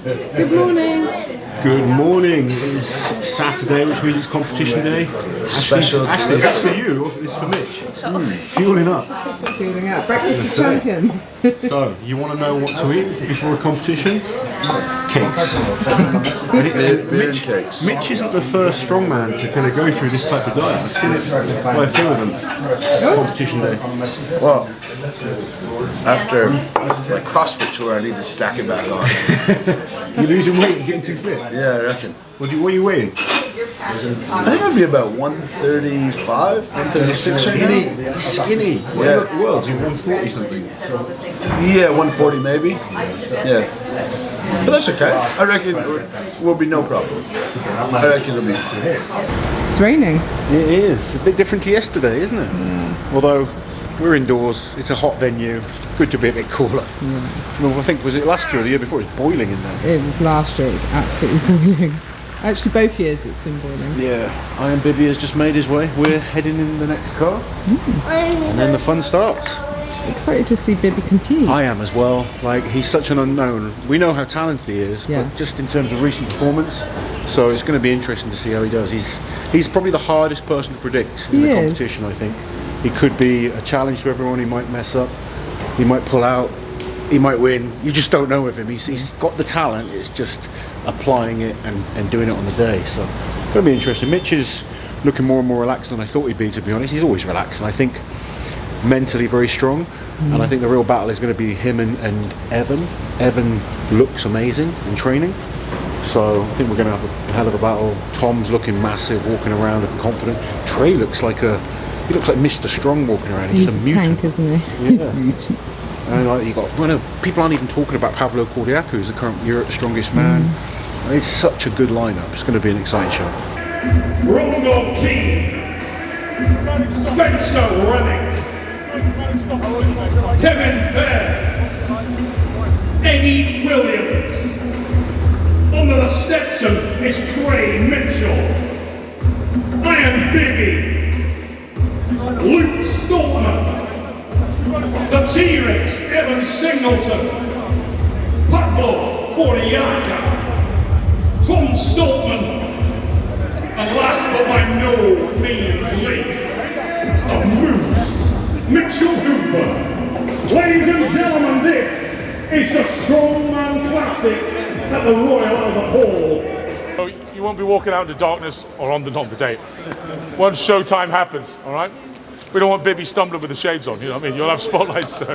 Good morning. Good morning. It's Saturday, which means it's competition day. Special. Ashley, is this for you or is this for Mitch? Fueling up. Fueling up. Breakfast of champions. So, you want to know what to eat before a competition? Cakes. Mitch isn't the first strongman to kind of go through this type of diet. I've seen it by a few of them. Competition day. Well, after my CrossFit tour, I need to stack it back on. You're losing weight and getting too fit. Yeah, I reckon. What are you weighing? I think I'd be about 135, 136 right now. Skinny. What about the world? You're 140 something. Yeah, 140 maybe. Yeah. But that's okay. I reckon it will be no problem. I reckon it'll be fine. It's raining. It is. A bit different to yesterday, isn't it? Although we're indoors, it's a hot venue. Good to be a bit cooler. Well, I think, was it last year or the year before? It was boiling in there. It was last year. It was absolutely boiling. Actually, both years it's been boiling. Yeah. Iron Bibby has just made his way. We're heading in the next car. And then the fun starts. Excited to see Bibby compete. I am as well. Like, he's such an unknown. We know how talented he is, but just in terms of recent performance. So it's going to be interesting to see how he does. He's probably the hardest person to predict in the competition, I think. He could be a challenge to everyone. He might mess up. He might pull out. He might win. You just don't know with him. He's got the talent. It's just applying it and doing it on the day. So it's going to be interesting. Mitch is looking more and more relaxed than I thought he'd be, to be honest. He's always relaxed, and I think mentally very strong. And I think the real battle is going to be him and Evan. Evan looks amazing in training. So I think we're going to have a hell of a battle. Tom's looking massive, walking around, looking confident. Trey looks like Mr. Strong walking around. He's a mutant, tank, isn't he? Yeah. Mutant. And like, people aren't even talking about Pavlo Cordiaco, who's the current Europe's strongest man. It's such a good lineup. It's going to be an exciting show. Rondo King, Spencer Rennick, Kevin Fairs, Eddie Williams. Under the Stetson is Trey Mitchell, Iron Bibby, Luke Stoltman, the T-Rex Evan Singleton, Pablo Cordiaco, Tom Stoltman, and last but by no means least, the Moose, Mitchell Hooper. Ladies and gentlemen, this is the Strongman Classic at the Royal Albert Hall. You won't be walking out into darkness or on the day. Once showtime happens, all right? We don't want Bibby stumbling with the shades on, you know what I mean? You'll have spotlights. So.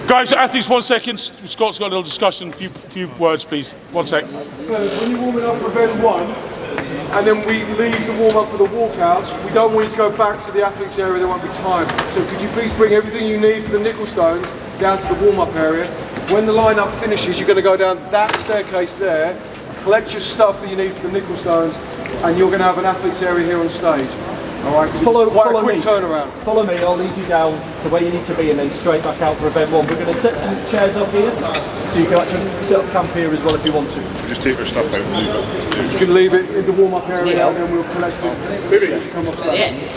Guys, athletes, 1 second. Scott's got a little discussion. Few words, please. 1 sec. When you're warming up for event 1, and then we leave the warm up for the walkouts, we don't want you to go back to the athletes area, there won't be time. So could you please bring everything you need for the nickel stones down to the warm up area. When the lineup finishes, you're going to go down that staircase there, collect your stuff that you need for the nickel stones, and you're going to have an athletes area here on stage. Alright, follow quite a quick turnaround. Follow me, I'll lead you down to where you need to be and then straight back out for event 1. We're going to set some chairs up here, so you can actually set up camp here as well if you want to. Just take your stuff out and leave it. You can leave it in the warm-up area and then we'll collect it. Maybe. Come up stage.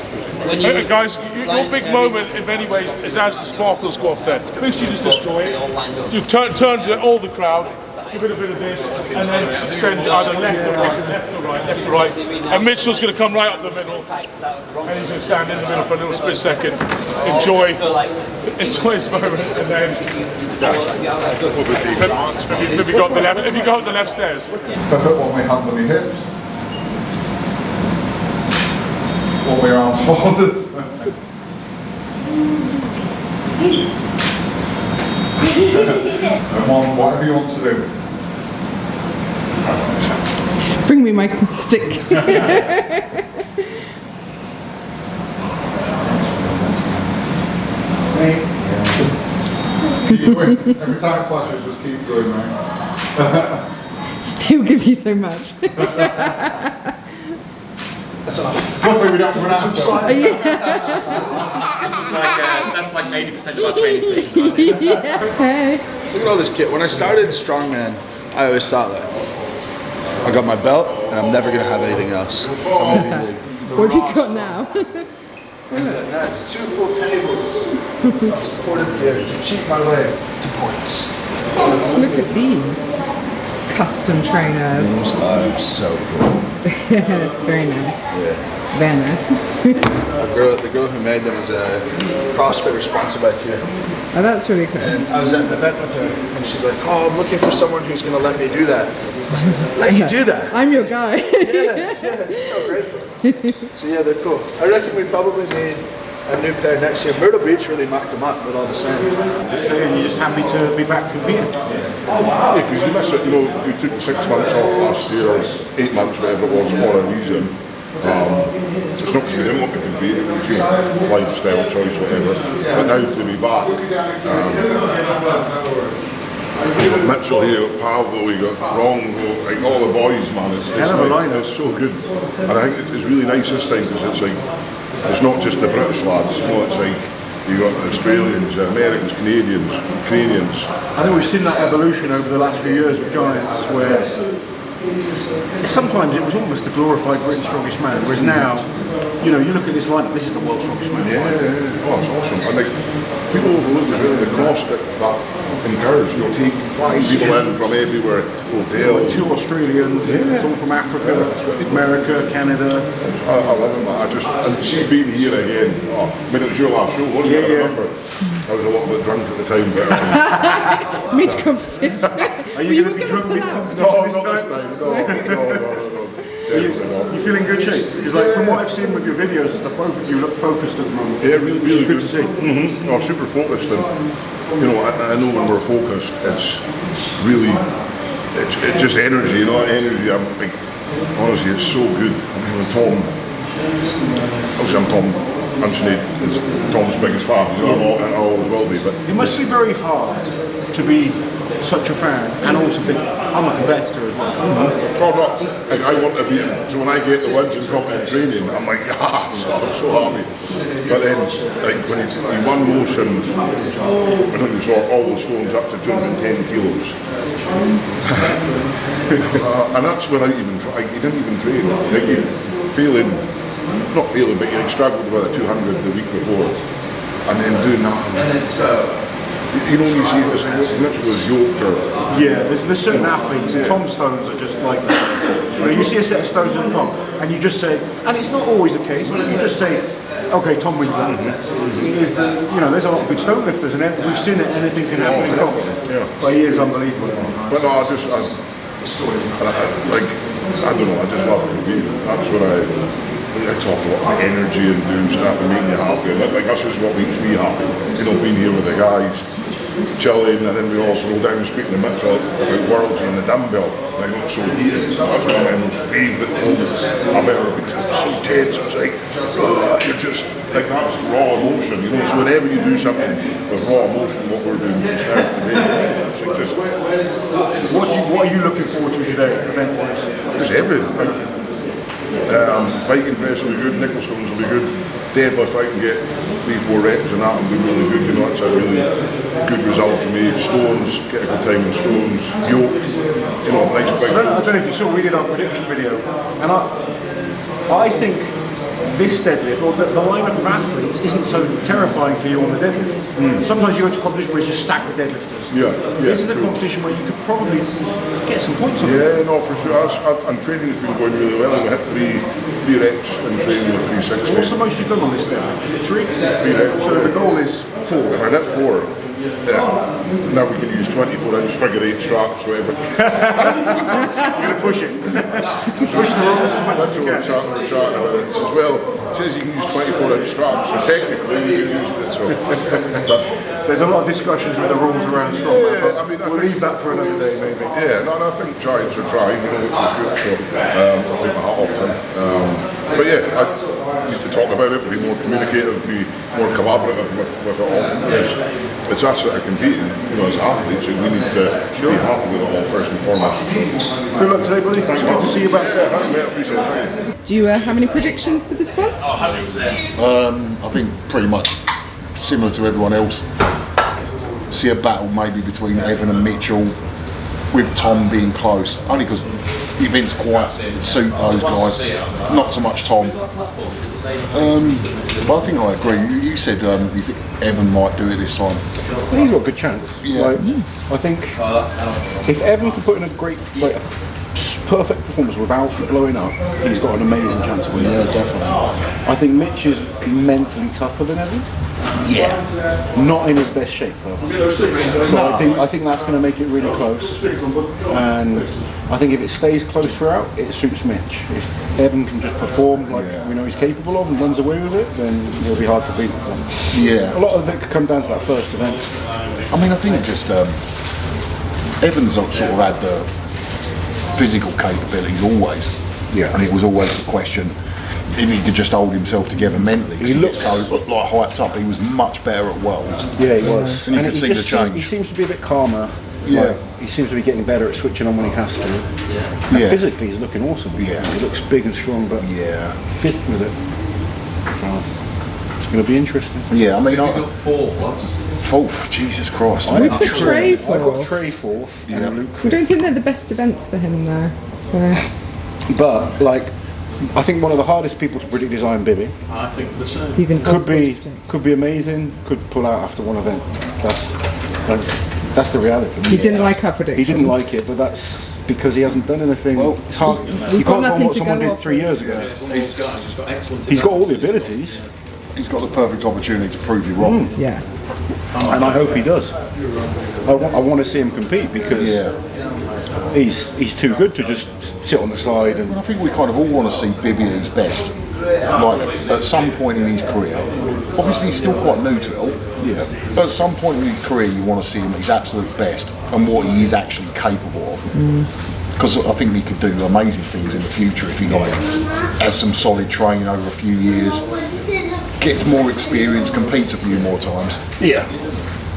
Guys, your big moment in many ways is as the sparkles go off there. Make sure you just enjoy it. You turn to all the crowd, give it a bit of this, and then send either left or right, left or right, left or right. And Mitchell's going to come right up the middle, and he's going to stand in the middle for a little split second. Enjoy his moment, and then if you got the left stairs. Perfect. One way hands on your hips. One way arms folded. And one, whatever you want to do. Bring me my stick. Every time it flashes, just keep going, mate. He'll give you so much. Hopefully we don't run out of time. That's like 80% of our training team. Okay. Look at all this kit. When I started Strongman, I always thought that I got my belt and I'm never going to have anything else. What have you got now? Now it's 2 full tables of supportive gear to cheat my way to points. Look at these. custom trainers. Oh, so cool. Very nice. Yeah. Very nice. The girl who made them was a CrossFitter sponsored by Tia. Oh, that's really cool. And I was at an event with her, and she's like, "Oh, I'm looking for someone who's going to let me do that." Let you do that? I'm your guy. Yeah, it's so grateful. So yeah, they're cool. I reckon we probably need a new pair next year. Myrtle Beach really mucked them up with all the sand. Just saying, you're just happy to be back competing. Oh wow! Yeah, because you miss it. You know, you took 6 months off last year, or 8 months, whatever it was, for a reason. It's not because we didn't want to compete, it was your lifestyle choice, whatever. But now to be back, you got Mitchell here, Pavlo, we got Rongo, like all the boys, man. It's so good. And I think it's really nice this time because it's like, it's not just the British lads, you know, it's like, you got Australians, Americans, Canadians, Ukrainians. I think we've seen that evolution over the last few years with Giants, where sometimes it was almost the glorified Britain's strongest man, whereas now, you know, you look at this lineup, this is the world's strongest man. Yeah, oh, it's awesome. And like, people overlook as well the cost that incurs. You know, flying people in from everywhere, hotels. 2 Australians, some from Africa, America, Canada. I love it, man. And see being here again. Oh, I mean, it was your last show, wasn't it? I remember. I was a little bit drunk at the time, but Mid-competition. Are you going to be drunk mid-competition this time? No. You feel in good shape? Because like from what I've seen with your videos, is that both of you look focused at the moment. Yeah, really good to see. Mm-hmm. No, super focused, and you know, I know when we're focused, it's really, it's just energy. You know, energy. I'm like, honestly, it's so good. I mean, when Tom, obviously I'm Tom Anthony is Tom's biggest fan. You know, I always will be. But it must be very hard to be such a fan and also think I'm a competitor as well. Mm-hmm. Oh, no, like, I want to be. So when I get the wins and competitive training, I'm like, I'm so happy. But then, like when he won motion, I think you saw all the stones up to 210 kilos, and that's without even trying. He didn't even train. Like, he not feeling, but he struggled with a 200 the week before, and then doing that. You know, you see this literally was Yoke. Yeah, there's certain athletes, and Tom stones are just like that. You know, you see a set of stones in the comp, and you just say, and it's not always the case, but you just say, okay, Tom wins that. It is the, you know, there's a lot of good stone lifters, and we've seen it, anything can happen in comp. Yeah. But he is unbelievable. But no, I don't know, I just love competing. That's what I talk a lot about energy and doing stuff and making you happy. Like that's just what makes me happy. You know, being here with the guys, chilling, and then we also go down and speak to Mitchell about worlds and the dumbbell. And I got so heated. So that's one of my most favourite moments I've ever, because it's so tense. It's like, you're just, like that's raw emotion, you know. So whenever you do something with raw emotion, what we're doing just now today, it's like just... What are you looking forward to today, event-wise? Just everything. Fighting press will be good, nickel stones will be good, deadlift I can get 3-4 reps and that will be really good, you know, that's a really good result for me. Stones, get a good time in stones, yoke, you know, nice big... I don't know if you saw, we did our prediction video, and I think this deadlift, or the lineup of athletes, isn't so terrifying for you on the deadlift. Sometimes you go to a competition where you just stack with deadlifters. This is a competition where you could probably get some points on it. Yeah, no, for sure. And training has been going really well. We hit three reps in training with 360. What's the most you've done on this deadlift? Is it 3? 3 reps. So the goal is 4. If I hit 4, now we can use 24-inch figure 8 straps, whatever. You're going to push it. Push the rolls as much as you can. We're chatting about it as well. It says you can use 24-inch straps, so technically you can use it. So. There's a lot of discussions with the rules around Strongman. I mean, we'll leave that for another day, maybe. Yeah, no, I think Giants are trying, you know, which is good. So I'll take my hat off to them. But yeah, I need to talk about it, be more communicative, be more collaborative with it all. Because it's us that are competing, you know, as athletes, and we need to be happy with it all first and foremost. Good luck today, buddy. It's good to see you back. Yeah, I appreciate it. Do you have any predictions for this one? Oh, 100%. I think pretty much similar to everyone else. See a battle maybe between Evan and Mitchell. with Tom being close, only because the events quite suit those guys, not so much Tom. But I think I agree. You said you think Evan might do it this time. He's got a good chance. Yeah. Like, I think if Evan can put in a great, like, perfect performance without blowing up, he's got an amazing chance of winning. Yeah, definitely. I think Mitch is mentally tougher than Evan. Yeah. Not in his best shape though. So I think that's going to make it really close. And I think if it stays close throughout, it suits Mitch. If Evan can just perform like we know he's capable of and runs away with it, then it'll be hard to beat. Yeah. A lot of it could come down to that first event. I mean, I think just Evans sort of had the physical capabilities always. Yeah. And it was always the question if he could just hold himself together mentally. He looked so like hyped up. He was much better at Worlds. Yeah, he was. And you could see the change. He seems to be a bit calmer. Yeah. Like, he seems to be getting better at switching on when he has to. And physically, he's looking awesome. Yeah. He looks big and strong, but fit with it. So, it's going to be interesting. Yeah, I mean, You've got fourth, lads. Fourth, Jesus Christ. We've got Trey I've got fourth. Trey fourth. Yeah. And Luke We fifth. don't think they're the best events for him though. So But like, I think one of the hardest people to predict is Iron Bibby. I think the same. he's impossible Could be to predict. could be amazing. Could pull out after one event. That's the reality. He didn't like our He prediction. didn't like it, but that's because he hasn't done anything. Well, it's hard. we've You got can't go on nothing what to someone go did off 3 of. years ago. He's got excellent. He's got all the abilities, He's got the perfect opportunity to prove you wrong. Yeah. and I hope he does. I want to see him compete because he's too good to just sit on the side and. And I think we kind of all want to see Bibby at his best, like at some point in his career. Obviously, he's still quite new to it. Yeah. But at some point in his career, you want to see him at his absolute best and what he is actually capable of. Because I think he could do amazing things in the future if he has some solid training over a few years, gets more experience, competes a few more times. Yeah.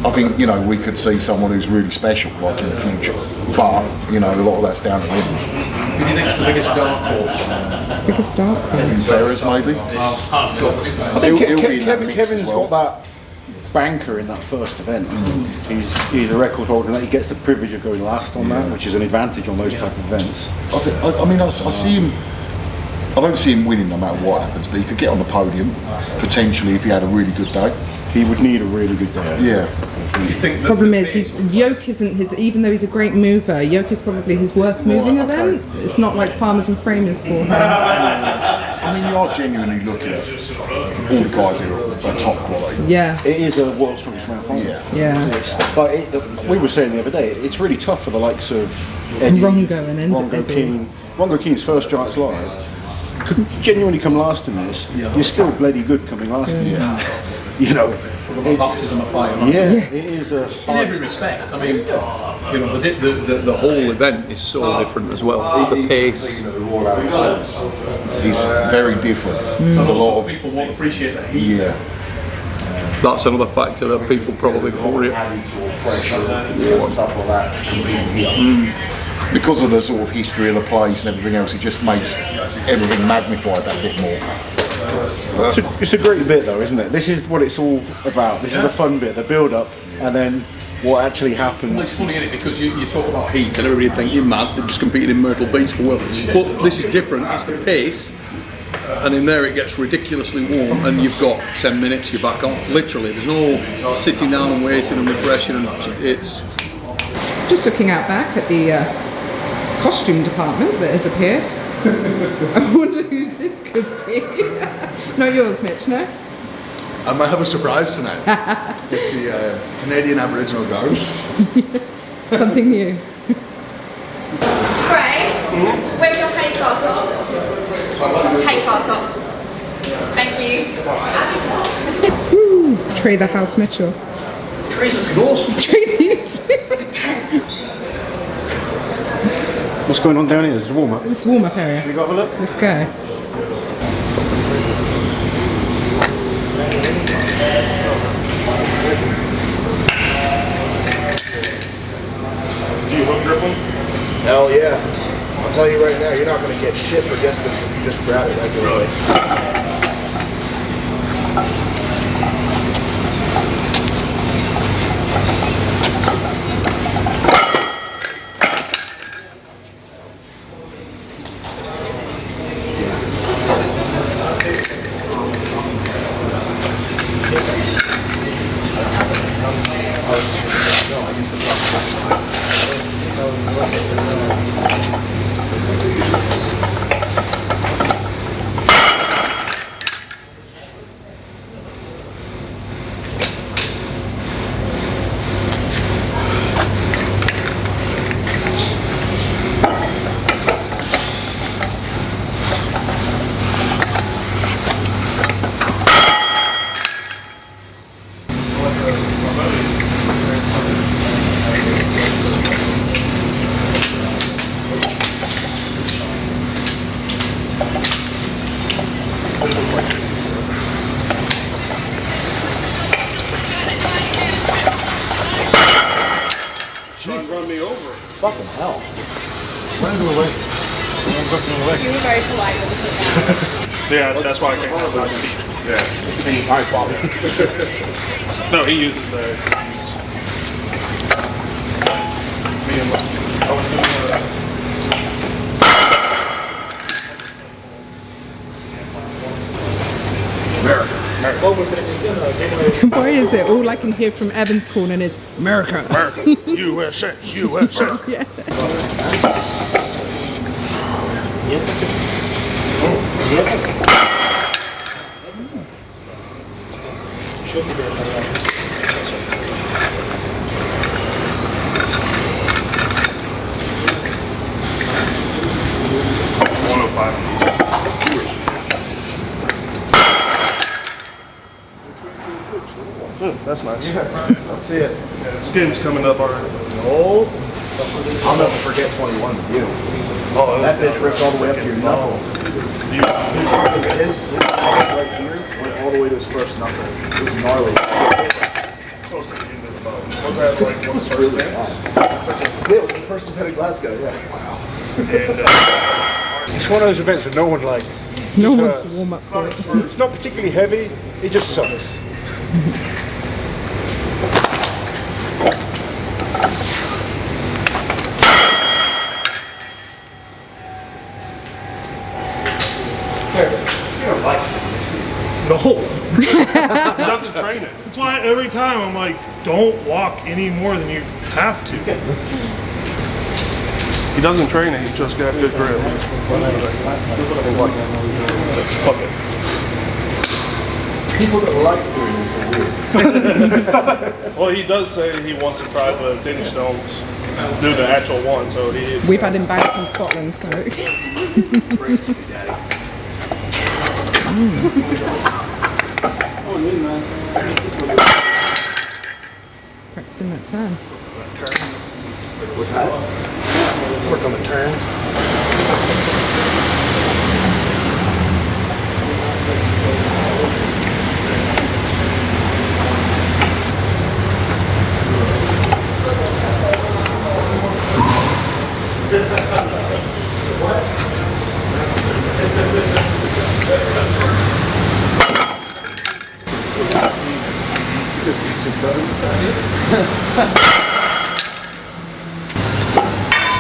I think, we could see someone who's really special, like in the future. But, a lot of that's down to him. Who do you think's the biggest dark horse? Biggest dark horse. Ferris, maybe? I've got the same. I think He'll be in that mix Kevin's as well. got that banker in that first event. He's a record holder and that he gets the privilege of going last on that, which is an advantage on those type of events. I see him. I don't see him winning no matter what happens, but he could get on the podium potentially if he had a really good day. He would need a really good day. Yeah. Do you think that Problem is, Yoke isn't his. Even though he's a great mover, Yoke is probably his worst moving event. It's not like farmers and framers for him. I mean, you are genuinely looking at all the guys who are top quality. Yeah. It is a world's strongest man final. Yeah. But we were saying the other day, it's really tough for the likes of Eddie, Rongo and Rongo Eddie. Keane. Rongo Keane's first Giants Live could genuinely come last in this. You're still bloody good coming last in this. baptism of fire? Yeah, it is a In hard. every respect, I mean, the whole event is so different as well. The pace. He's very different. There's a lot of people won't appreciate that heat. That's another factor that people probably worry. Because of the sort of history of the place and everything else, it just makes everything magnified that bit more. It's a great bit though, isn't it? This is what it's all about. This is the fun bit, the build up, and then what actually Well, happens. it's funny, isn't it? Because you talk about heat and everybody think you're mad, they're just competing in Myrtle Beach for Worlds. But this is different, it's the pace, and in there it gets ridiculously warm, and you've got 10 minutes, you're back on. Literally, there's no sitting down and waiting and refreshing, and it's... Just looking out back at the costume department that has appeared. I wonder whose this could be. Not yours, Mitch, no? I might have a surprise tonight. It's the Canadian Aboriginal Guard. Something new. Trey, where's your hay car top? Hay car top. Thank you. Woo, Trey the House Mitchell. Trey's looking awesome. Trey's huge. What's going on down here? It's a warm up. It's warm up area. Can we go have a look? Let's go. Do you hook grip them? Hell yeah. I'll tell you right now, you're not going to get shit for distance if you just grab it regularly. Fucking hell. Where's the leg? You were very polite with the Yeah, that's why I can't have those feet. Yeah. Alright, Bobby. No, he uses those. Me and I was doing Why is it? All I can hear from Evan's corner is America. America. USA. USA. Yeah. That's nice. Let's see it. Yeah, skin's coming up already. Oh, I'll never forget 21 with you. Oh, That bitch ripped all the way up to your knuckle. His right here went all the way to his first knuckle. It was gnarly. Close to the end of the boat. Was that like one of the first days? Yeah, it was the first event in Glasgow, yeah. Wow. And, It's one of those events that no one likes. No one wants to warm up for it. It's not particularly heavy, it just sucks. You don't like it. no. He doesn't train it. That's why every time I'm like, don't walk any more than you have to. He doesn't train it, he's just got good grip. Fuck it. People that like doing this are weird. Well, he does say he wants to try the Denny Stones, do the actual one, so he... We've had him back from Scotland, so... Practicing that turn. What's that? Work on the turn.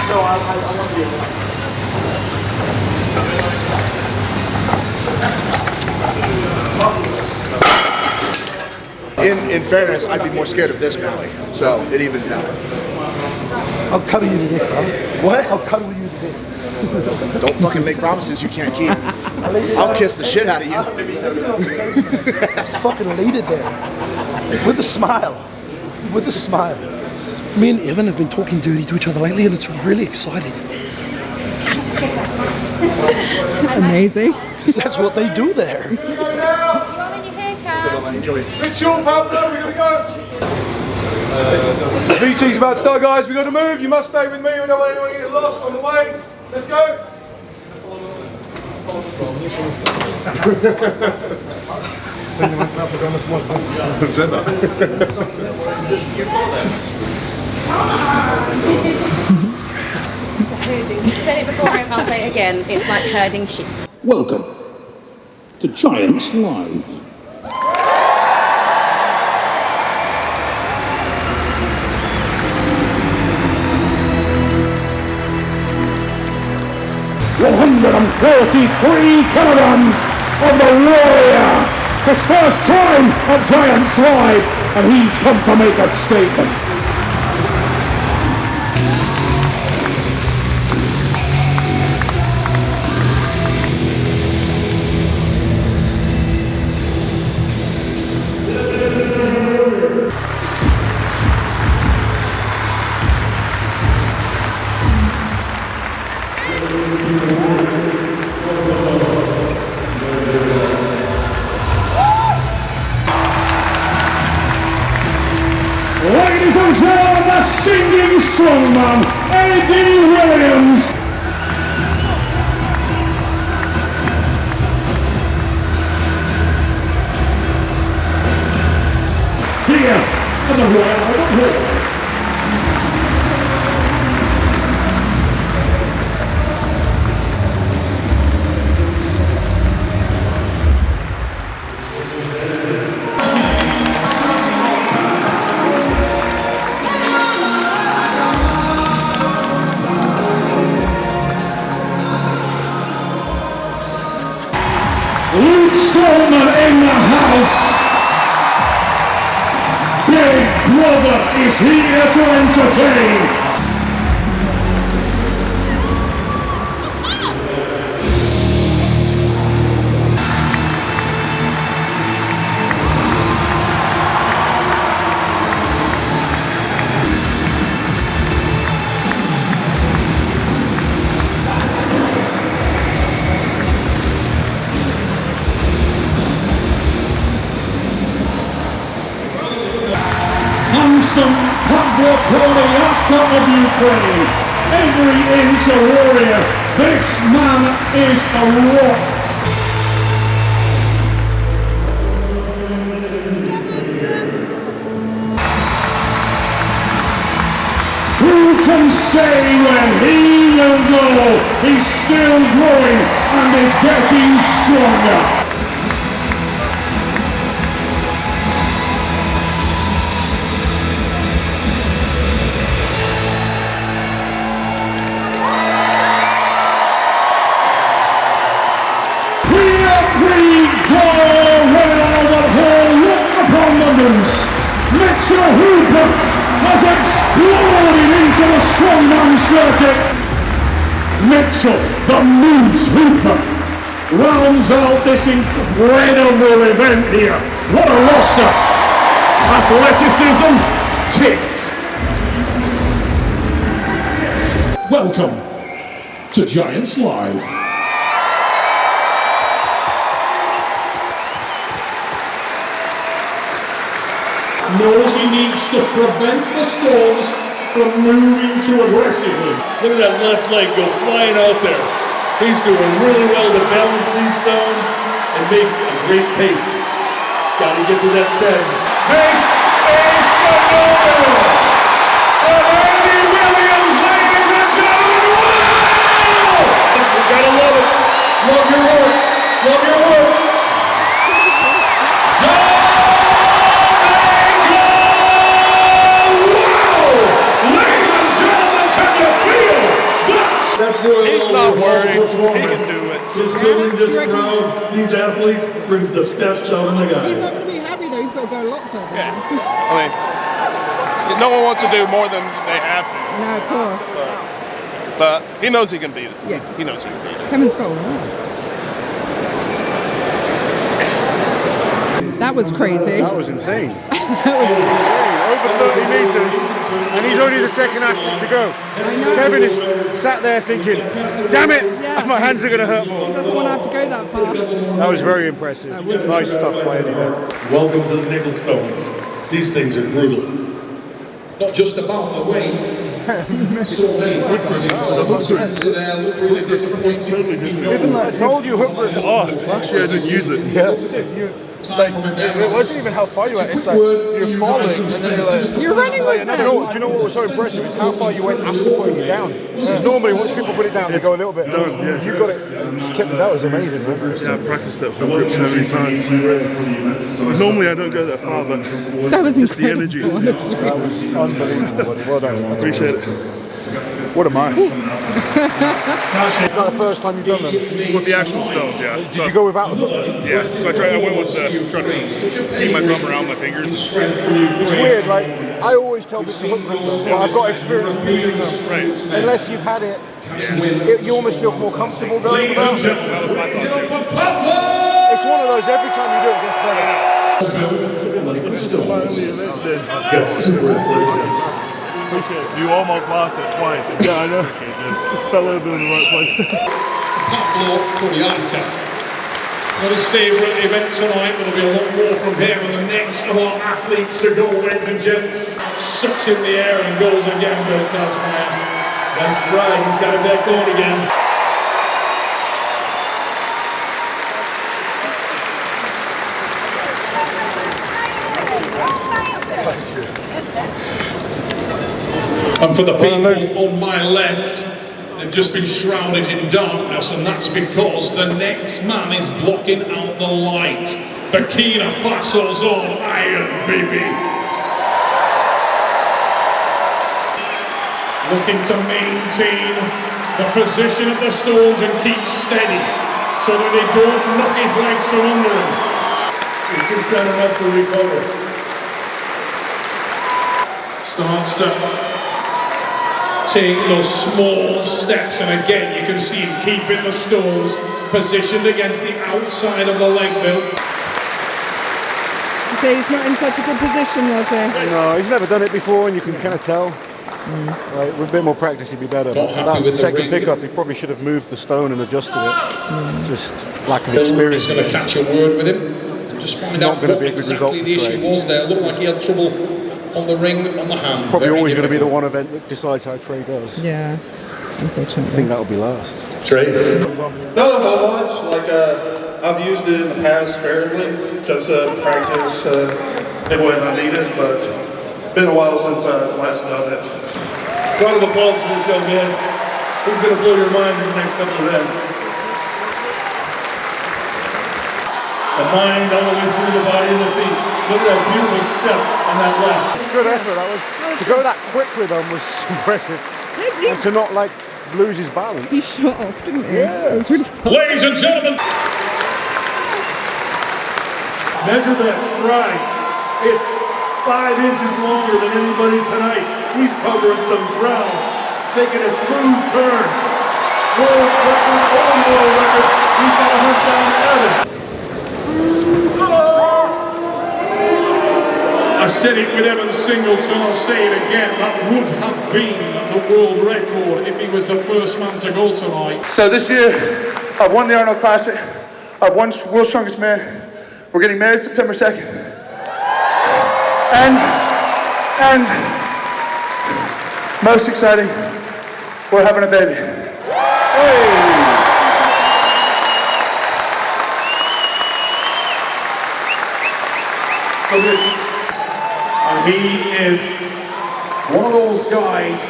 No, I want to be in fairness, I'd be more scared of this belly, so it evens out. I'll cuddle you to this, bro. What? I'll cuddle you to this. Don't fucking make promises you can't keep. I'll kiss the shit out of you. Just fucking lead it there. With a smile. With a smile. Me and Evan have been talking dirty to each other lately and it's really exciting. Amazing. Because that's what they do there. You all in your haircuts? Ritual, Pablo, we're gonna go. VT's about to start, guys. We got to move. You must stay with me. We don't want anyone to get lost on the way. Let's go. You said it before, and I'll say it again. It's like herding sheep. Welcome to Giants Live. $143 kilograms of the Warrior. His first time at Giants Live, and he's come to make a statement. strongman, Eddie Williams. Here at the Royal Albert Hall. Strongman in the house. Big Brother is here to entertain. Of Ukraine, every inch a warrior. This man is a rock. Who can say when he will go? He's still growing and is getting stronger. Mitchell Hooper has exploded into the strongman circuit. Mitchell, the Moose Hooper, rounds out this incredible event here. What a roster! Athleticism, tipped. Welcome to Giants Live. Knows he needs to prevent the Storms from moving too aggressively. Look at that left leg go flying out there. He's doing really well to balance these stones and make a great pace. Got to get to that 10. This is phenomenal! And Andy Williams, ladies and gentlemen, wow! You gotta love it. Love your work. Love your work. He's not worried. He can do it. This building, this crowd, these athletes brings the best out in the guys. He's not going to be happy though. He's got to go a lot further. Yeah. I mean, no one wants to do more than they have to. No, of course. But he knows he can beat it. Yeah. He knows he can beat it. Kevin's got all right. That was crazy. That was insane. That was insane. Over 30 metres, and he's only the second athlete to go. Kevin is sat there thinking, damn it, my hands are going to hurt more. He doesn't want to have to go that far. That was very impressive. Nice stuff by Eddie there. Welcome to the nickel stones. These things are brutal. Not just about the weight. So many factors into the hook grips there look really disappointing. I told you hook grip. Oh, last year I didn't use it. Yeah. Like, it wasn't even how far you went, it's like, you're falling, and then you're like... You're running with them! Do you know what was so impressive? Is how far you went after putting it down. Because normally, once people put it down, they go a little bit down. You got it, and just kept it, that was amazing, man. Yeah, I practiced that hook grip so many times. Normally I don't go that far, but that was just the energy. That was unbelievable, buddy. Well done. Appreciate it. What a match. Is that the first time you've done them? With the actual stones, yeah. Did you go without them? Yeah, so I went with trying to keep my thumb around my fingers. It's weird, like, I always tell people to hook grip them, but I've got experience in using them. Right. Unless you've had it, you almost feel more comfortable going without it. That was my thought too. It's one of those, every time you do it, it gets better. That's super impressive. You almost lost it twice. Yeah, I know. Just fell over in the right place. Not his favourite event tonight, but there'll be a lot more from him and the next of our athletes to go, ladies and gents. Sucks in the air and goes again, Bill Kazmaier. Nice stride, he's got it back on again. And for the people on my left, they've just been shrouded in darkness, and that's because the next man is blocking out the light. Burkina Faso's own Iron Baby. Looking to maintain the position of the stones and keep steady so that they don't knock his legs from under him. He's just done enough to recover. Starts to take those small steps, and again you can see him keeping the stones positioned against the outside of the leg, Bill. So he's not in such a good position, was he? No, he's never done it before, and you can kind of tell. Like, with a bit more practice he'd be better. Not But happy that with the second ring. pickup, he probably should have moved the stone and adjusted it. Just lack of experience. He's going to catch a word with him and just find out what exactly the issue was there. Looked like he had trouble on the ring, on the hand. It's probably always going to be the one event that decides how Trey does. Yeah, unfortunately. I think that'll be last. Trey? Not a whole much. Like I've used it in the past sparingly, just to practice when I need it, but it's been a while since I last done it. Round of applause for this young man. He's going to blow your mind in the next couple of events. The mind all the way through the body and the feet. Look at that beautiful step on that left. Good effort, that was. To go that quick with them was impressive. And to not like lose his balance. He shot off, didn't he? Yeah. It was really fun. Ladies and gentlemen, Measure that stride. It's 5 inches longer than anybody tonight. He's covering some ground, making a smooth turn. World record, world record. He's got to hunt down Evan. I said it with Evan Singleton, I'll say it again, that would have been the world record if he was the first man to go tonight. So this year, I've won the Arnold Classic. I've won World's Strongest Man. We're getting married September 2nd. And most exciting, we're having a baby. So this, and he is one of those guys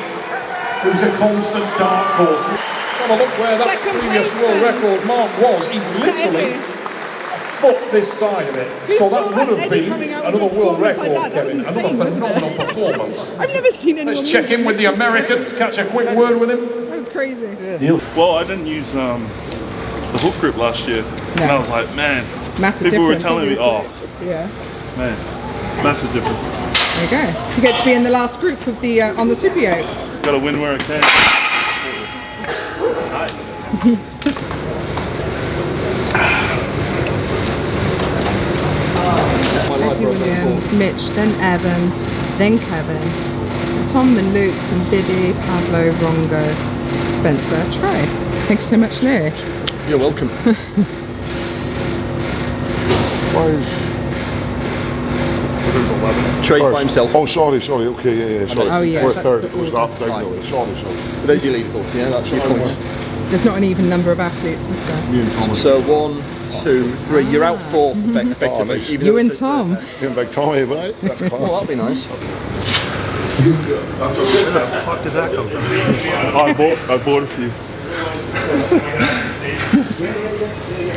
who's a constant dark horse. Have a look where that previous world record mark was. He's literally a foot this side of it. So that would have been another world record, Kevin. Another phenomenal performance. I've never seen anyone. Let's check in with the American, catch a quick word with him. That was crazy. Well, I didn't use the hook grip last year. And I was like, man, Massive people were difference, telling me, obviously. Yeah. man, massive difference. There you go. You get to be in the last group of the on the Super Yoke. Gotta win where I can. Eddie Williams, Mitch, then Evan, then Kevin, Tom, then Luke, then Bibby, Pablo, Rongo, Spencer, Trey. Thank you so much, Lou. You're welcome. Trey's by himself. Oh, sorry, okay, yeah, sorry. Oh, yeah. We're third, it was that thing, sorry. There's your leaderboard, yeah, that's your point. There's not an even number of athletes, is there? Me and Thomas. So 1, 2, 3, you're out 4th effectively. Even You though and it's Tom. Me and Big Tommy, right? That's class. Well, that'd be nice. Where the fuck did that come from? I bought a few.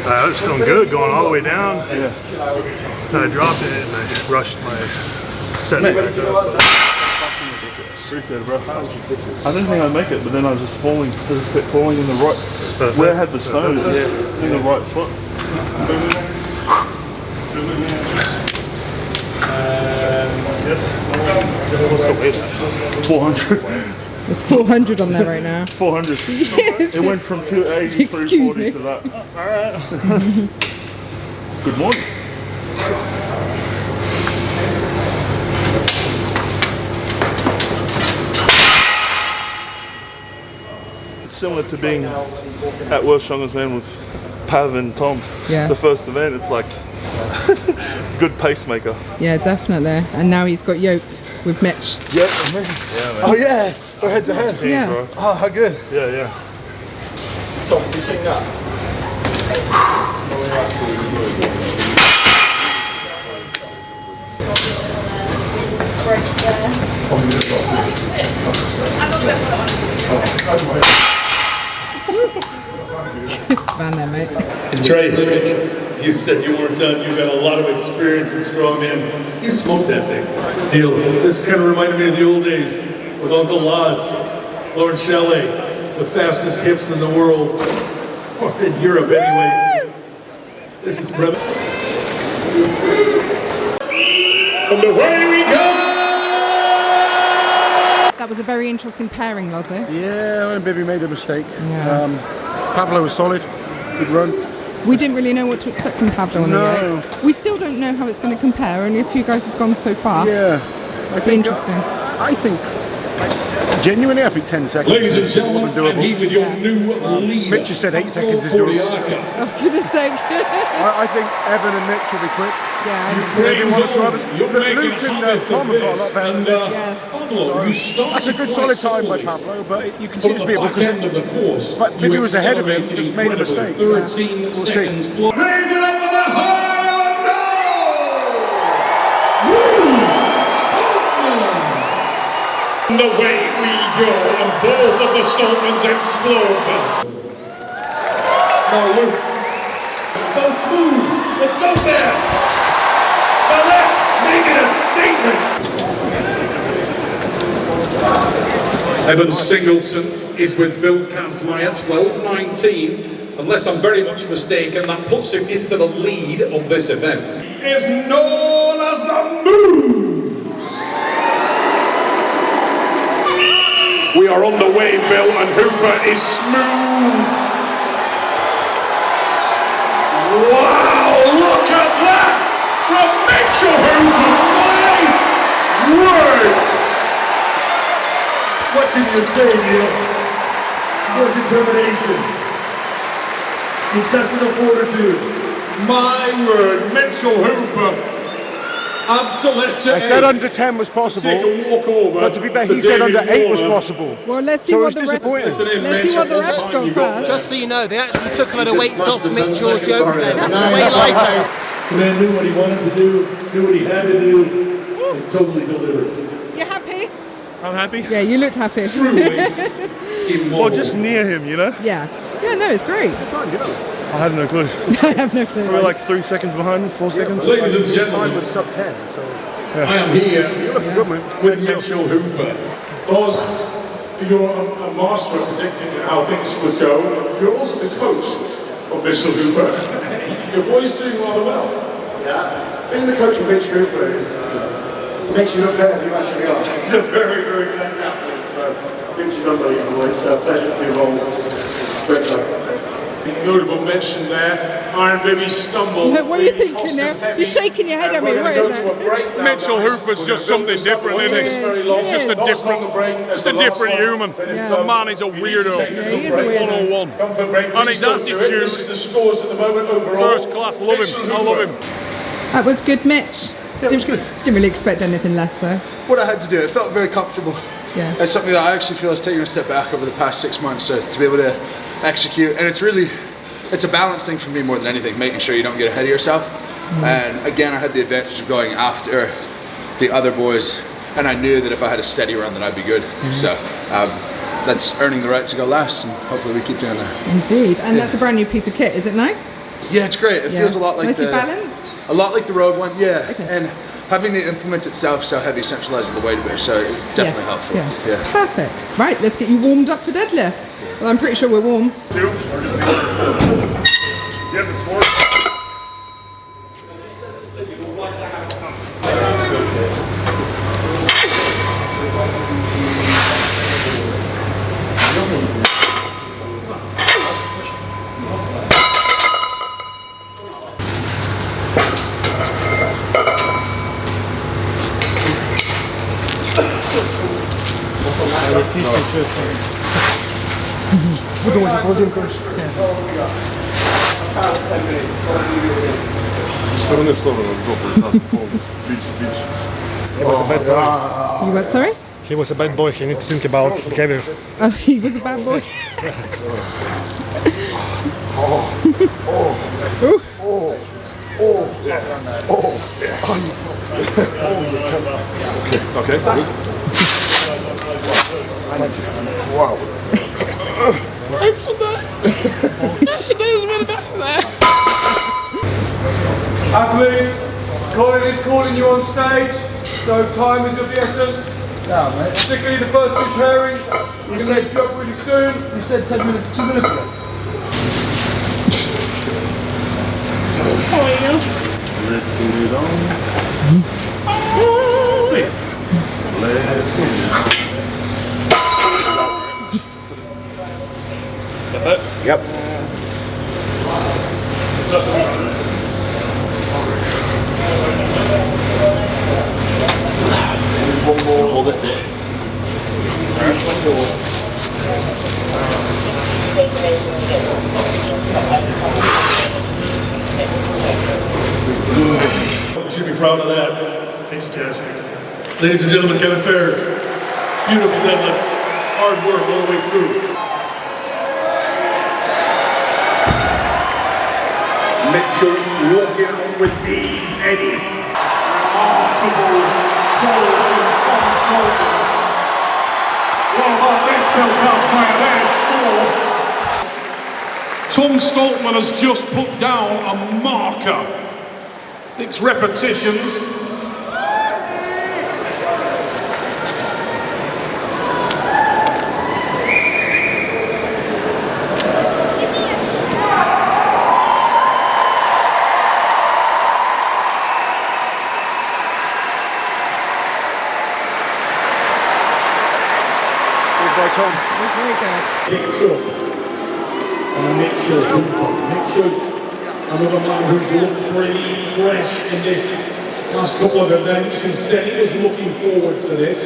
I was feeling good going all the way down. Yeah. Then I dropped it and I rushed my set back up. Appreciate it, bro. I didn't think I'd make it, but then I was just falling. I just kept falling in the right. Where I had the stone, in the right spot. Yes. What's the weight? 400. There's 400 on there right now. 400. Yes. It went from 280, Excuse 340 me. to that. Alright. Good morning. It's similar to being at World's Strongest Man with Pav and Tom, Yeah. the first event, it's like good pacemaker. Yeah, definitely. And now he's got Yoke with Mitch. Yep. Yeah, man. Oh yeah, we're head to head. Yeah. Bro. Oh, how good. Yeah, yeah. Tom, can you sing that? Van there, mate. Trey, you said you weren't done. You've got a lot of experience in strongman. You smoked that thing. Neil, this is kind of reminding me of the old days with Uncle Laz, Laurence Shahlaei, the fastest hips in the world, or in Europe anyway. This is brother. And away we go! That was a very interesting pairing, Lozzie. Yeah, when Bibby made a mistake. Yeah. Pavlo was solid, good run. We didn't really know what to expect from Pablo on the Yoke. We still don't know how it's going to compare. Only a few guys have gone so far. Yeah, I think interesting. I think, genuinely, I think 10 seconds. Ladies and gentlemen, and he with your new leader. Mitch has said 8 seconds is doable. Oh, goodness sake. I think Evan and Mitch will be quick. Yeah. Maybe one or two others. Luke and Tom have got a lot better than this. That's a good solid time by Pablo, but you can see it's beatable because but Bibby was ahead of him, just made a mistake. So we'll see. Raise it up with a high on goal! And away we go, and both of the Strongmans explode. Now Luke, so smooth, it's so fast. Now let's make it a statement. Evan Singleton is with Bill Kazmaier, 12:19. Unless I'm very much mistaken, that puts him into the lead of this event. Is known as the Moon. We are on the way, Bill, and Hooper is smooth. Wow, look at that! From Mitchell Hooper, my word! What can you say, Neil? Your determination, intestinal fortitude. My word, Mitchell Hooper. Absolutely. I said under 10 was possible, Take a walk over but to be fair, he said under 8 was possible. Well, let's see so what the refs got first. Just so you know, they actually took a lot of weights off Mitchell's Yoke there. That was way lighter. The man knew what he wanted to do, knew what he had to do, and totally delivered. You happy? I'm happy. Yeah, you looked happy. Well, just near him, you know? Yeah. Yeah, no, it's great. I had no clue. I have no clue. We were like 3 seconds behind, 4 seconds. Ladies and gentlemen, Time was sub 10, so I am here you're looking good, man. with Mitchell Hooper. Because you're a master at predicting how things would go, you're also the coach of Mitchell Hooper. Your boy's doing rather well. Yeah, being the coach of Mitch Hooper makes you look better than you actually are. He's a very, very blessed athlete, so Mitch is unbelievable. It's a pleasure to be involved. Great job. Notable mention there, Iron Baby stumble. What are you thinking now? You're shaking your head at me. What is that? Mitchell Hooper's just something different, isn't he? He's just a different human. The man is a weirdo. Yeah, he is a weirdo. 101. And his attitude, first class, love him. I love him. That was good, Mitch. Yeah, it was good. Didn't really expect anything less, though. What I had to do, it felt very comfortable. Yeah. It's something that I actually feel has taken a step back over the past 6 months to be able to execute, and it's a balance thing for me more than anything, making sure you don't get ahead of yourself. And again, I had the advantage of going after the other boys, and I knew that if I had a steady run that I'd be good. So that's earning the right to go last, and hopefully we keep doing that. Indeed, and that's a brand new piece of kit. Is it nice? Yeah, it's great. It feels a lot like Nicely balanced? A lot like the Rogue one, yeah. Okay. And having the implement itself so heavy centralizes the weight a bit, so it's definitely helpful. Yeah. Perfect. Right, let's get you warmed up for deadlift. Well, I'm pretty sure we're warm. 2 or just the other? You have the score? We'll do it first. He was a bad boy. You what, sorry? He was a bad boy. He need to think about Kevin. Oh, he was a bad boy. Okay. Wow. Athletes, Colin is calling you on stage, so time is of the essence. Yeah, mate. Particularly the first two pairings. We're going to make you up really soon. You said 10 minutes, 2 minutes ago. Let's get it on. Yep. Hold it. You should be proud of that. Thank you, Cassie. Ladies and gentlemen, Kevin Ferris. Beautiful deadlift. Hard work all the way through. Mitchell walking on with ease, Eddie. Remarkable goal from Thomas Morgan. One of our best Belfast player, there's 4. Tom Stoltman has just put down a marker. 6 repetitions. By Tom. Very good. Mitchell. Mitchell, another man who's looked pretty fresh in this last couple of events and said he was looking forward to this.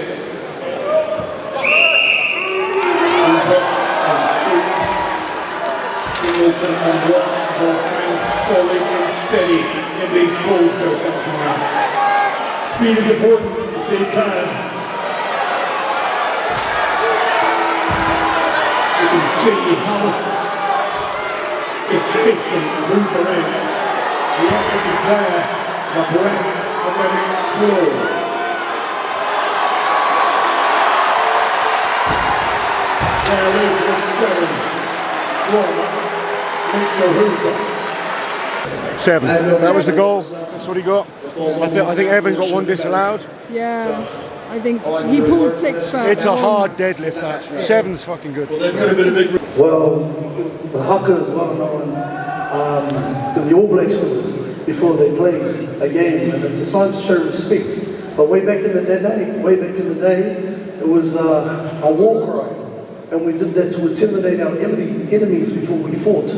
Singleton and Yoke both found solid and steady in these pulls built up now. Speed is important at the same time. You can see how efficient Hooper is. The effort is there, the breath, and then it's slow. There is the 7 from Mitchell Hooper. 7. That was the goal. That's what he got. I think Evan got one disallowed. Yeah. I think he pulled 6 first. It's a hard deadlift, that. 7's fucking good. Well, the Haka is well known in the All Blacks before they play a game, and it's a sign to show respect. But way back in the day, it was a war cry, and we did that to intimidate our enemies before we fought.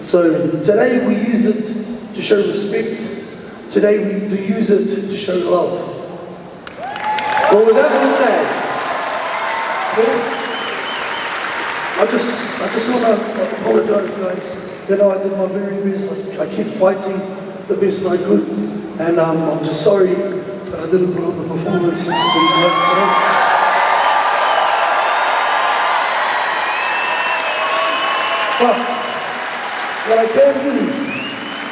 So today we use it to show respect. Today we do use it to show love. Well, with that being said, I just want to apologise, guys. You know, I did my very best. I kept fighting the best I could, and I'm just sorry that I didn't put on the performance. But what I can do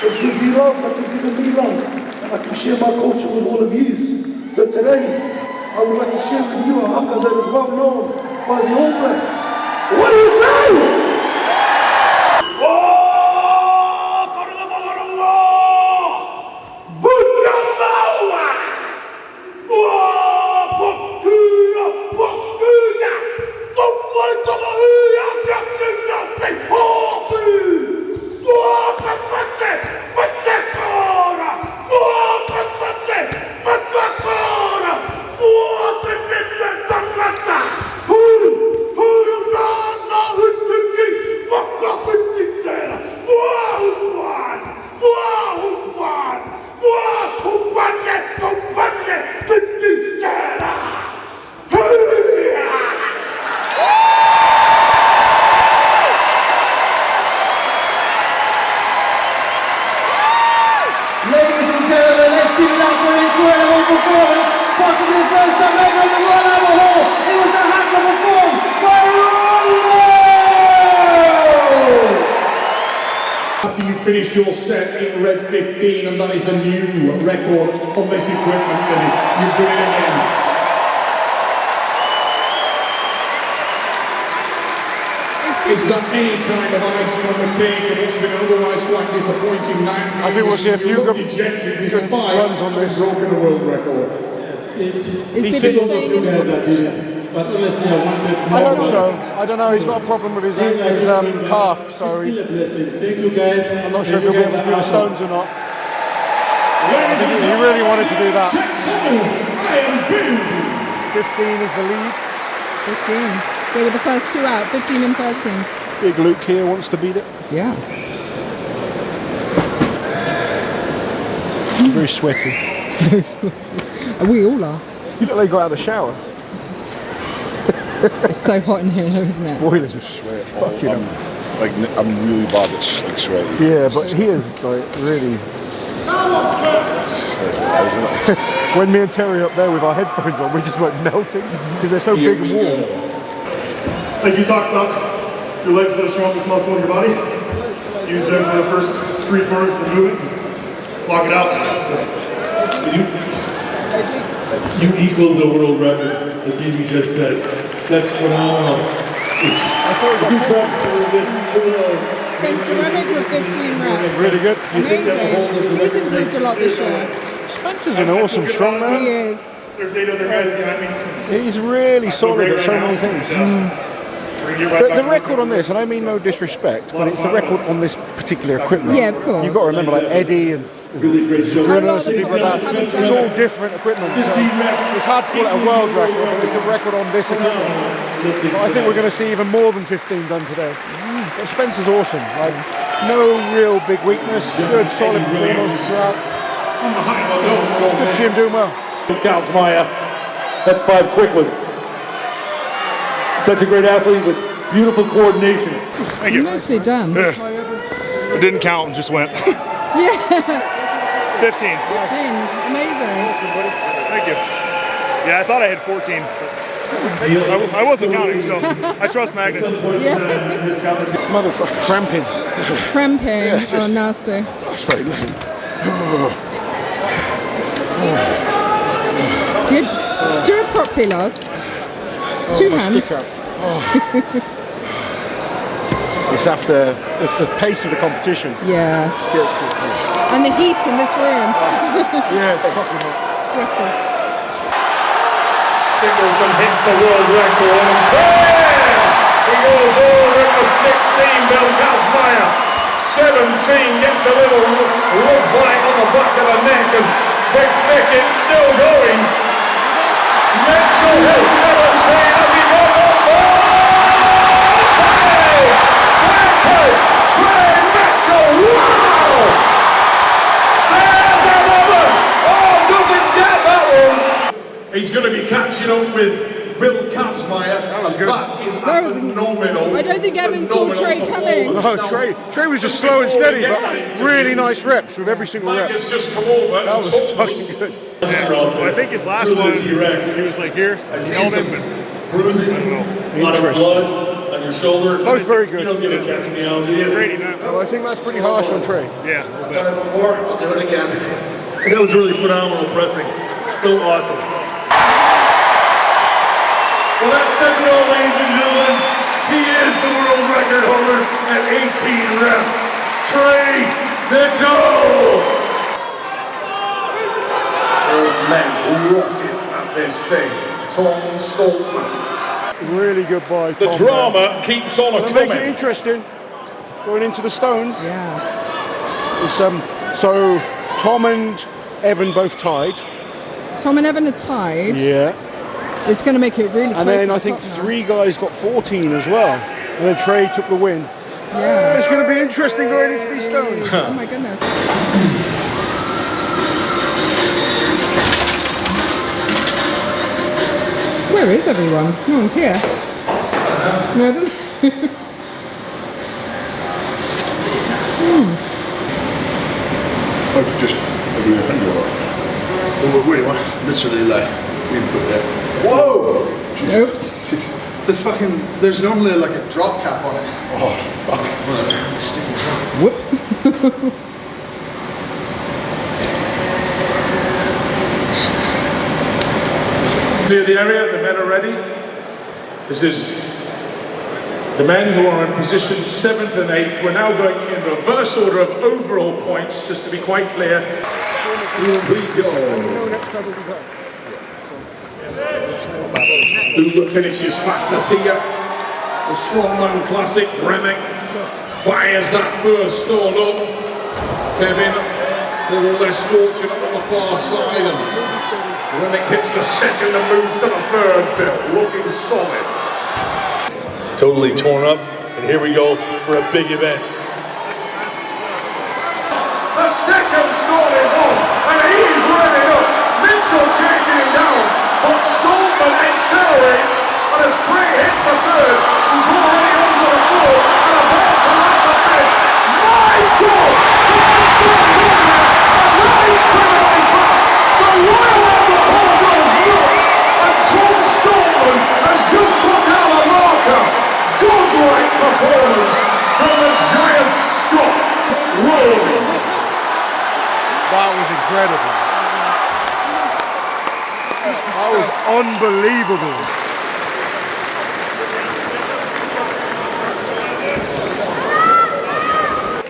is give you love, like you've given me love, and I can share my culture with all of you. So today, I would like to share with you a haka that is well known by the All Blacks. What do you say? finished your set in red 15, and that is the new record on this equipment, Billy. You've done it again. Is that any kind of icing on the cake of what's been an otherwise quite disappointing night? I think we'll see a few good runs on this. Broken a world record. It's I hope so. I don't know. He's got a problem with his calf, so I'm not sure if he'll be able to do the stones or not. I think he really wanted to do that. 15 is the lead. 15. They were the first two out, 15 and 13. Big Luke here wants to beat it. Yeah. Very sweaty. Very sweaty. We all are. You look like you got out of the shower. It's so hot in here, isn't it? Boilers of sweat. Fucking I'm really bad at sweating. Yeah, but he is like really. When me and Terry are up there with our headphones on, we're just like melting because they're so big and warm. Like you talked about, your legs are the strongest muscle in your body. Use them for the first 3/4 of the movement. Lock it out. So, you equaled the world record that BB just said. That's phenomenal. Ceramic with 15 reps. Really good. Amazing. He's improved a lot this year. Spencer's an awesome strongman. He is. There's 8 other guys behind me. He's really solid at so many things. The record on this, and I mean no disrespect, but it's the record on this particular equipment. Yeah, of course. You've got to remember like Eddie and Drinners and people like that. It's all different equipment, so it's hard to call it a world record, but it's a record on this equipment. But I think we're going to see even more than 15 done today. But Spencer's awesome. Like, no real big weakness, good solid performance throughout. It's good to see him doing well. Shahlaei, that's 5 quick ones. Such a great athlete with beautiful coordination. Thank you. Nicely done. It didn't count, just went. Yeah. 15. 15. Amazing. Thank you. Yeah, I thought I had 14. But I wasn't counting, so I trust Magnus. Yeah. Motherfucker, cramping. Cramping. Yeah, just, oh, nasty. That's very lame. Good. Do it properly, Lars. Two hands. Stick up. It's after the pace of the competition. Yeah. Just gets to it. And the heat in this room. Yeah, it's fucking hot. Sweaty. Singleton hits the world record. And bam! He goes all the way to 16, Bill Shahlaei. 17 gets a little rub bite on the back of the neck, and Big Vic, it's still going. Mitchell hits 17 as he goes on. Trey Mitchell, wow! There's another! Oh, doesn't get that one! He's going to be catching up with Bill Shahlaei. That is phenomenal. I don't think Evan saw Trey coming. No, Trey was just slow and steady, but really nice reps with every single rep. Just come over. That was fucking good. Yeah. Well, I think his last one, he was like here, held him, but bruising, a lot of blood on your shoulder. Both very good. You don't give a cat's meow, do you? Well, I think that's pretty harsh on Trey. Yeah. I've done it before, I'll do it again. And that was really phenomenal pressing. So awesome. Well, that says it all, ladies and gentlemen. He is the world record holder at 18 reps. Trey Mitchell! Man, rocking at this thing. Tom Strongman. Really good by Tom. The drama keeps on coming. Make it interesting. Going into the stones. Yeah. It's, so Tom and Evan both tied. Tom and Evan are tied. Yeah. It's going to make it really close. And then I think 3 guys got 14 as well. And then Trey took the win. Yeah. It's going to be interesting going into these stones. Oh my goodness. Where is everyone? No one's here. No, I could just do your finger on it. Oh, wait, what? Literally, like, we can put it there. Whoa! Oops. There's normally like a drop cap on it. Oh, fuck. Sticking Whoops. Clear the area, the men are ready. This is the men who are in position 7th and 8th. We're now going in reverse order of overall points, just to be quite clear. Here we go. Who finishes fastest here? The Strongman Classic, Remick fires that first stone up. Kevin, a little less fortunate on the far side, and Remick hits the second and moves to the third bit, looking solid. Totally torn up, and here we go for a big event. The second stone is on, and he's revving up. Mitchell chasing him down, but Strongman accelerates, and as Trey hits the third, he's already onto the floor, and about to land the fifth. My God! That is criminally fast! The Royal Albert Hall goes nuts, and Tom Strongman has just put down a marker. Godlike performance from the giant Scott. Rolling. That was incredible. That was unbelievable.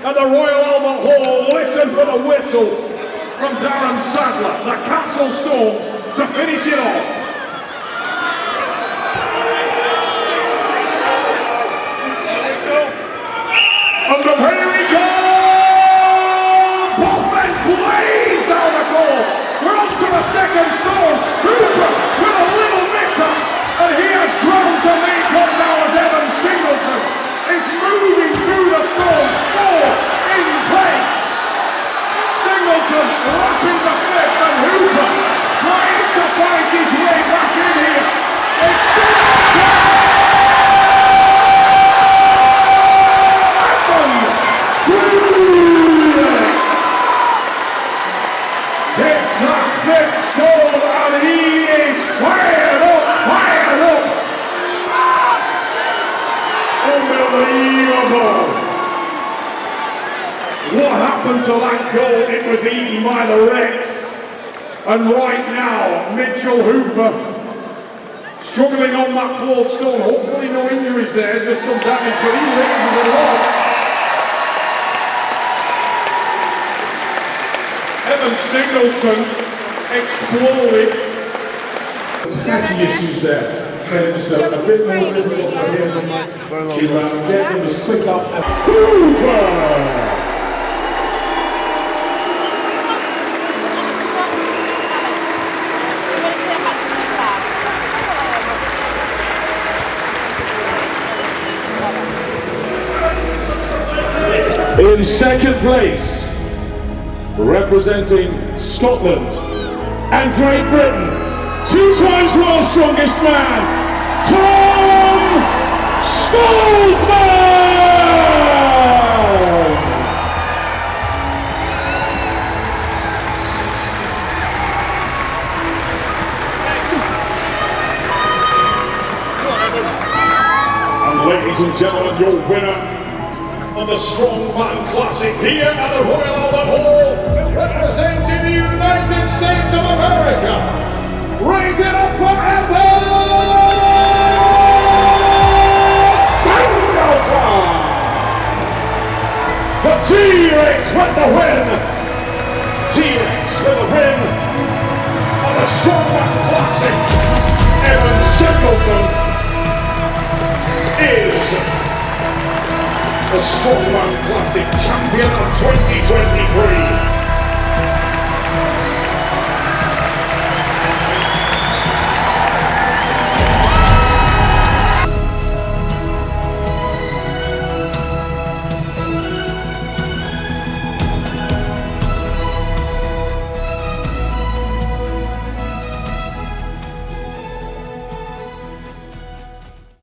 At the Royal Albert Hall, listen for the whistle from Darren Sadler, the Castle Storms, to finish it off. And the here we go! Both men blaze down the court. We're up to the second stone. Hooper with a little mishap, and he has grown to lead one now as Evan Singleton is moving through the storm. 4 in place. Singleton wrapping the fifth, and Hooper trying to find his way back in here. It's Singleton! It's that fifth stone, and he is fired up, fired up! Unbelievable! What happened to that goal? It was eaten by the Reds. And right now, Mitchell Hooper struggling on that fourth stone. Hopefully no injuries there, just some damage, but he raises it off. Evan Singleton exploded. Safety issues there. Just a bit more difficult for him to get them as quick up as Hooper! In second place, representing Scotland and Great Britain, 2 times world's strongest man, Tom Strongman! And ladies and gentlemen, your winner of the Strongman Classic here at the Royal Albert Hall, representing the United States of America. Raise it up for Evan Singleton! The T-Rex with the win! T-Rex with the win of the Strongman Classic. Evan Singleton is the Strongman Classic champion of 2023.